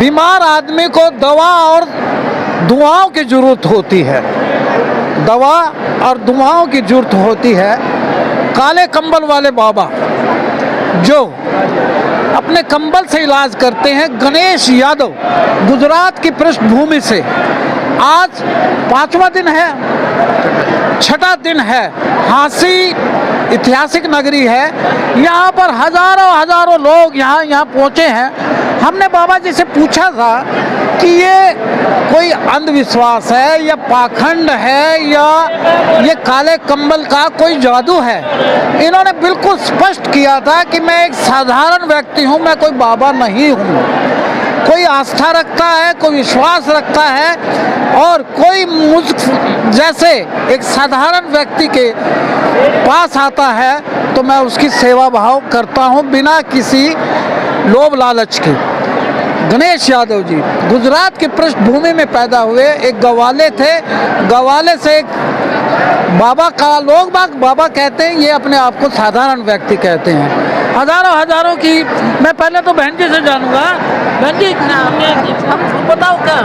बीमार आदमी को दवा और दुआओं की जरूरत होती है, दवा और दुआओं की जरूरत होती है। काले कंबल वाले बाबा जो अपने कंबल से इलाज करते हैं, गणेश यादव, गुजरात की पृष्ठभूमि से। आज 5वां दिन है, 6ठा दिन है। हांसी ऐतिहासिक नगरी है, यहाँ पर हजारों लोग यहाँ पहुँचे हैं। हमने बाबा जी से पूछा था कि ये कोई अंधविश्वास है या पाखंड है या ये काले कंबल का कोई जादू है। इन्होंने बिल्कुल स्पष्ट किया था कि मैं एक साधारण व्यक्ति हूँ, मैं कोई बाबा नहीं हूँ। कोई आस्था रखता है, कोई विश्वास रखता है और कोई मुझ जैसे एक साधारण व्यक्ति के पास आता है तो मैं उसकी सेवा भाव करता हूँ बिना किसी लोभ लालच के। गणेश यादव जी गुजरात की पृष्ठभूमि में पैदा हुए, एक गवाले थे। गवाले से एक बाबा का लोग बाबा कहते हैं, ये अपने आप को साधारण व्यक्ति कहते हैं। हजारों की। मैं पहले तो बहन जी से जानूंगा। बहन जी हम बताओ क्या?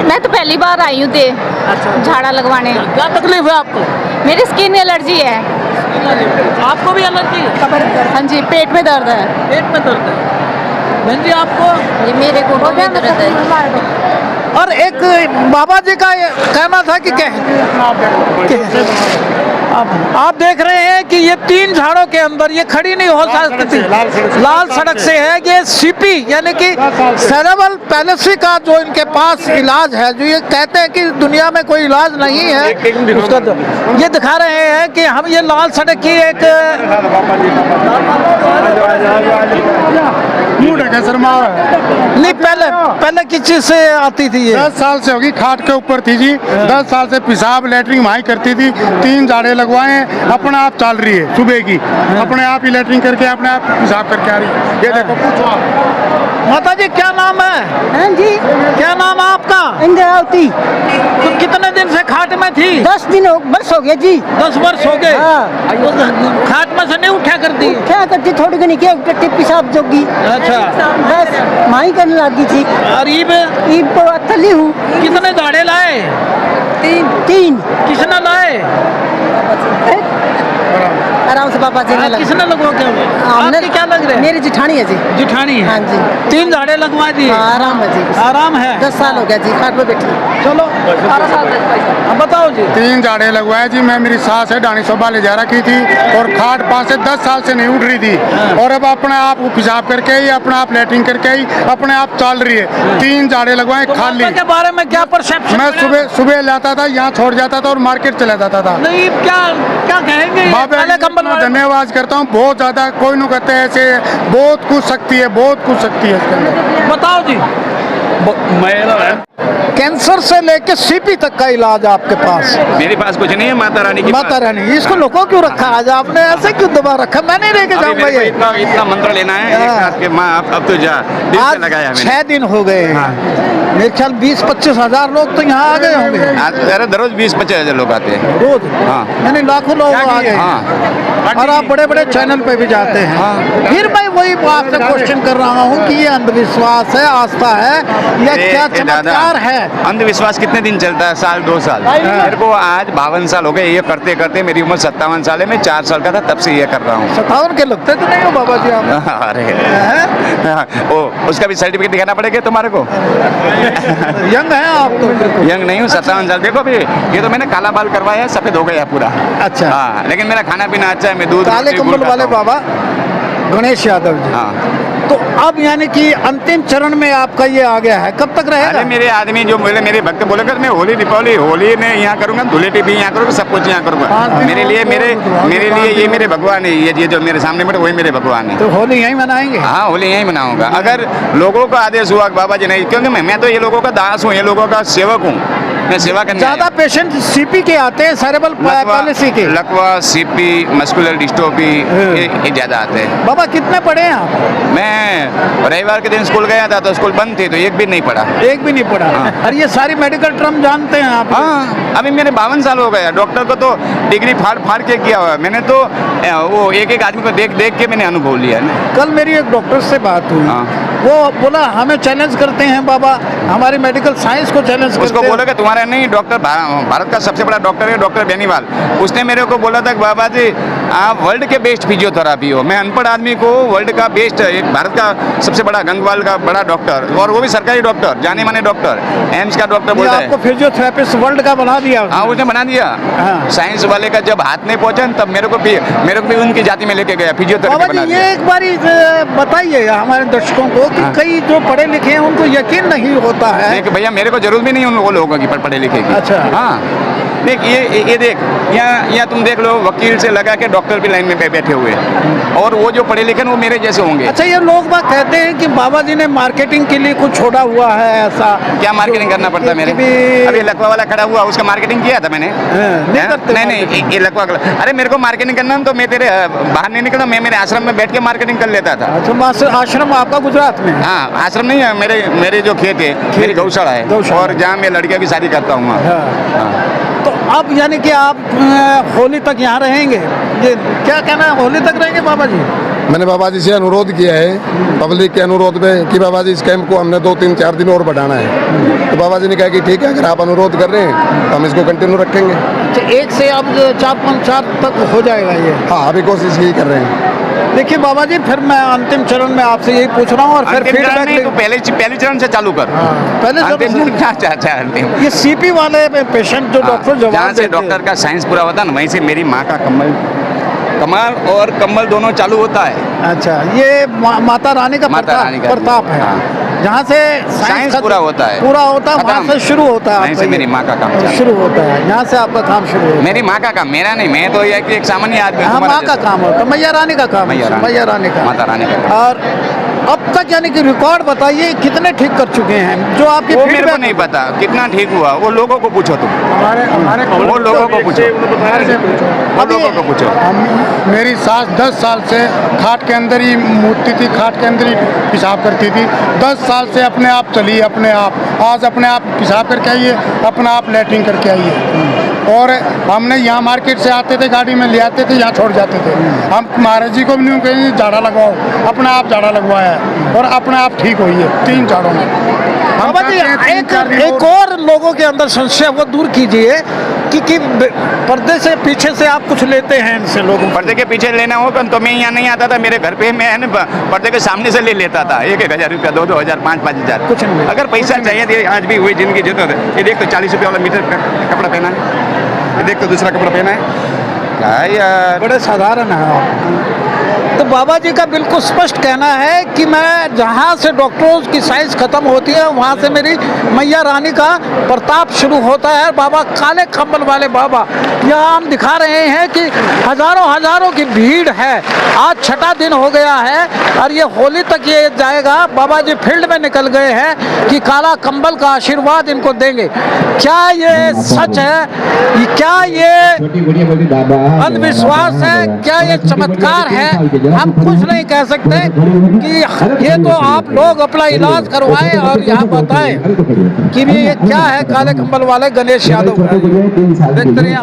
मैं तो पहली बार आई हूँ अच्छा। झाड़ा लगवाने। क्या तकलीफ है आपको? मेरी स्किन एलर्जी है। आपको भी एलर्जी है? हाँ जी, पेट में दर्द है। पेट में दर्द है। बहन जी आपको? ये मेरे को दर्द है। और एक बाबा जी का कहना था कि आप देख रहे हैं कि ये 3 झाड़ों के अंदर ये खड़ी नहीं हो सकती। लाल सड़क से है। ये सीपी यानी कि सेरेब्रल पैलेसी का जो इनके पास इलाज है, जो ये कहते हैं कि दुनिया में कोई इलाज नहीं है उसका, ये दिखा रहे हैं कि हम ये लाल सड़क की एक नहीं पहले किस चीज से आती थी? ये 10 साल से होगी, खाट के ऊपर थी जी। 10 साल से पेशाब लेटरिन वहीं करती थी। 3 झाड़े लगवाए, अपने आप चल रही है। सुबह की अपने आप ही लेटरिन करके अपने आप पेशाब करके आ रही है। ये देखो, पूछो आप। माता जी क्या नाम है? हाँ जी, क्या नाम है आपका? इंद्रावती। तो कितने दिन से खाट में थी? 10 दिन वर्ष हो गया जी। 10 वर्ष हो गए। हाँ। खाट में से नहीं उठा करती? क्या करती, थोड़ी घनी क्या करती, पेशाब जोगी। अच्छा। बस माई करने लगी थी। और ईब तो अथली हूँ। कितने झाड़े लाए? 3। किसने लाए? आराम से बाबा जी ने लगा। किसने लगवा के? हमने। आपकी क्या लग रहा है? मेरी जिठानी है जी। जिठानी है? हाँ जी। 3 झाड़े लगवा दिए? हाँ, आराम है जी। आराम है? 10 साल हो गया जी, खाट में बैठी। चलो अब बताओ जी। 3 झाड़े लगवाए जी। मैं, मेरी सास है डानी सोबा ले जा रखी थी और खाट 5 से 10 साल से नहीं उठ रही थी। और अब अपने आप पेशाब करके ही, अपने आप लेटरिन करके ही अपने आप चल रही है। 3 झाड़े लगवाए, खाली। के बारे में क्या परसेप्शन? मैं सुबह लाता था, यहाँ छोड़ जाता था और मार्केट चला जाता था। नहीं, क्या कहेंगे? धन्यवाद करता हूँ बहुत ज्यादा। कोई नहीं कहते ऐसे, बहुत कुछ शक्ति है, बहुत कुछ शक्ति है इसके अंदर। बताओ जी। कैंसर से लेके सीपी तक का इलाज आपके पास? मेरे पास कुछ नहीं है, माता रानी की। माता रानी। इसको लोगों क्यों रखा? आज आपने ऐसे क्यों दबा रखा? मैं नहीं लेके जाऊंगा ये। इतना मंत्र लेना है एक साथ के। माँ अब तो जा दिल से लगाया मैंने। 6 दिन हो गए। मेरे ख्याल 20-25 हजार लोग तो यहाँ आ गए होंगे। अरे रोज 20-25 हजार लोग आते हैं रोज। हाँ, यानी लाखों लोग आ गए। हाँ। और आप बड़े चैनल पे भी जाते हैं। हाँ। फिर मैं वही आपसे क्वेश्चन कर रहा हूँ कि ये अंधविश्वास है, आस्था है या क्या चमत्कार है? अंधविश्वास कितने दिन चलता है? साल 2 साल। मेरे को आज 52 साल हो गए ये करते करते। मेरी उम्र 57 साल है। मैं 4 साल का था तब से ये कर रहा हूँ। 57 के लगते तो नहीं हो बाबा जी आप? अरे ओ, उसका भी सर्टिफिकेट दिखाना पड़ेगा तुम्हारे को। यंग है आप तो? यंग नहीं हूँ, 57 साल। देखो अभी ये तो मैंने काला बाल करवाया है, सफेद हो गया पूरा। अच्छा। हाँ, लेकिन मेरा खाना पीना अच्छा है। मैं दूध काले कंबल वाले बाबा गणेश यादव जी। हाँ। तो अब यानी कि अंतिम चरण में आपका ये आ गया है, कब तक रहेगा? अरे मेरे आदमी जो बोले, मेरे भक्त बोले कर मैं होली दीपावली होली में यहाँ करूँगा, धुलेटी भी यहाँ करूँगा, सब कुछ यहाँ करूँगा। मेरे लिए ये मेरे भगवान है। ये जो मेरे सामने बैठे वही मेरे भगवान है। तो होली यहीं मनाएंगे? हाँ, होली यहीं मनाऊंगा अगर लोगों का आदेश हुआ बाबा जी नहीं, क्योंकि मैं तो ये लोगों का दास हूँ, ये लोगों का सेवक हूँ। मैं सेवा करने ज्यादा पेशेंट सीपी के आते हैं, सेरेब्रल पैलेसी के? लकवा, सीपी, मस्कुलर डिस्ट्रोफी ये ज्यादा आते हैं। बाबा कितने पढ़े हैं आप? मैं रविवार के दिन स्कूल गया था तो स्कूल बंद थी तो एक भी नहीं पढ़ा। एक भी नहीं पढ़ा? हाँ। और ये सारी मेडिकल टर्म जानते हैं आप? हाँ, अभी मेरे 52 साल हो गए। डॉक्टर को तो डिग्री फाड़ के किया हुआ है मैंने तो। वो एक आदमी को देख के मैंने अनुभव लिया है। कल मेरी एक डॉक्टर से बात हुई। हाँ। वो बोला हमें चैलेंज करते हैं बाबा, हमारी मेडिकल साइंस को चैलेंज उसको करते बोला हैं। कि तुम्हारा नहीं डॉक्टर भारत का सबसे बड़ा डॉक्टर है डॉक्टर बेनीवाल। उसने मेरे को बोला था कि बाबा जी आप वर्ल्ड के बेस्ट फिजियोथेरापी हो। मैं अनपढ़ आदमी को वर्ल्ड का बेस्ट, एक भारत का सबसे बड़ा गंगवाल का बड़ा डॉक्टर, और वो भी सरकारी डॉक्टर, जाने माने डॉक्टर, एम्स का डॉक्टर ये बोलता आपको है। फिजियोथेरेपिस्ट वर्ल्ड का बना दिया उसने। हाँ उसने बना दिया। हाँ। साइंस वाले का जब हाथ नहीं पहुंचा तब मेरे को भी उनकी जाति में लेके गया, फिजियोथेरेपी बाबा बना जी दिया। ये एक बारी बताइए हमारे दर्शकों को कि हाँ। कई जो पढ़े लिखे हैं उनको यकीन नहीं होता है। देख भैया मेरे को जरूरत भी नहीं उन वो लोगों की पढ़े लिखे की। अच्छा। हाँ देख ये देख यहाँ तुम देख लो वकील से लगा के डॉक्टर भी लाइन में बैठे हुए हैं, और वो जो पढ़े लिखे हैं वो मेरे जैसे होंगे। अच्छा ये लोग बात कहते हैं कि बाबा जी ने मार्केटिंग के लिए कुछ छोड़ा हुआ है ऐसा। क्या मार्केटिंग करना पड़ता है मेरे? अभी लकवा वाला खड़ा हुआ उसका मार्केटिंग किया था मैंने। नहीं हाँ? करते नहीं marketing। ये लकवा अरे मेरे को मार्केटिंग करना तो मैं तेरे बाहर नहीं निकला, मैं मेरे आश्रम में बैठ के मार्केटिंग कर लेता था। अच्छा मास्टर आश्रम आपका गुजरात में है? हाँ आश्रम नहीं है, मेरे जो खेत है मेरी गौशाला है, गौशाला। और जहाँ मैं लड़कियों की शादी करता हूँ। हाँ। हाँ। तो अब यानी कि आप होली तक यहाँ रहेंगे, ये क्या कहना है, होली तक रहेंगे बाबा जी? मैंने बाबा जी से अनुरोध किया है पब्लिक के अनुरोध पे कि बाबा जी इस कैंप को हमने 2-3-4 दिन और बढ़ाना है। तो बाबा जी ने कहा कि ठीक है अगर आप अनुरोध कर रहे हैं तो हम इसको कंटिन्यू रखेंगे। अच्छा एक से अब 4-5 तक हो जाएगा ये? हाँ अभी कोशिश यही कर रहे हैं। देखिए बाबा जी फिर मैं अंतिम चरण में आपसे यही पूछ रहा हूँ और फिर अंतिम चरण फीडबैक नहीं, तो पहले चरण से चालू कर। पहले अंतिम चरण चरण क्या अच्छा अंतिम। ये सीपी वाले पेशेंट जो डॉक्टर जवाब जहाँ से देते हैं। डॉक्टर का साइंस पूरा होता है ना वहीं से मेरी माँ का कमाल और कम्बल दोनों चालू होता है। अच्छा ये माता रानी का माता रानी का प्रताप है। हाँ। जहाँ से साइंस पूरा होता है, पूरा होता है वहाँ खत्म। से शुरू होता है वहीं आपका से ये। मेरी माँ का काम चालू। शुरू होता है यहाँ से आपका काम शुरू होता है। मेरी माँ का काम, मेरा नहीं, मैं तो एक सामान्य आदमी हूँ, हाँ तुम्हारा माँ का जैसा। काम होता है, मैया रानी का काम है, मैया रानी का। माता रानी का। और अब तक यानी कि रिकॉर्ड बताइए कितने ठीक कर चुके हैं जो आपके वो मेरे को feedback- नहीं पता कितना ठीक हुआ, वो लोगों को पूछो तुम, हमारे वो लोगों को पूछो, वो लोगों को पूछो। मेरी सास 10 साल से खाट के अंदर ही मूतती थी, खाट के अंदर ही पेशाब करती थी। 10 साल से अपने आप चली, अपने आप आज अपने आप पेशाब करके आई है, अपना आप लैट्रिन करके आई है। और हमने यहाँ मार्केट से आते थे गाड़ी में ले आते थे, यहाँ छोड़ जाते थे। हम महाराज जी को भी नहीं कहेंगे झाड़ा लगवाओ, अपना आप झाड़ा लगवाया है और अपने आप ठीक हुई है 3 झाड़ों में। हम बाबा जी कहते हैं 3-4 दिन एक और लोगों के अंदर संशय वो दूर कीजिए कि पर्दे से पीछे से आप कुछ लेते हैं इनसे लोगों को। पर्दे के पीछे लेना होगा तो मैं यहाँ नहीं आता था, मेरे घर पे मैं है ना पर्दे के सामने से ले लेता था 1,000 रुपया, 2,000, 5,000। कुछ नहीं। अगर पैसा चाहिए तो आज भी वही जिनकी जरूरत है। ये देख तो 40 रुपये वाला मीटर का कपड़ा पहना है, ये देख तो दूसरा कपड़ा पहना है। क्या यार बड़े साधारण है आप। तो बाबा जी का बिल्कुल स्पष्ट कहना है कि मैं जहाँ से डॉक्टरों की साइंस खत्म होती है वहाँ से मेरी मैया रानी का प्रताप शुरू होता है। बाबा काले कंबल वाले बाबा यहाँ हम दिखा रहे हैं कि हजारों की भीड़ है। आज 6ठा दिन हो गया है और ये होली तक ये जाएगा। बाबा जी फील्ड में निकल गए हैं कि काला कंबल का आशीर्वाद इनको देंगे। क्या ये सच है, क्या ये अंधविश्वास है, क्या ये चमत्कार है, हम कुछ नहीं कह सकते कि ये तो आप लोग अपना इलाज करवाएं और यहाँ बताएं कि ये क्या है काले कंबल वाले गणेश यादव। देखते रहिए।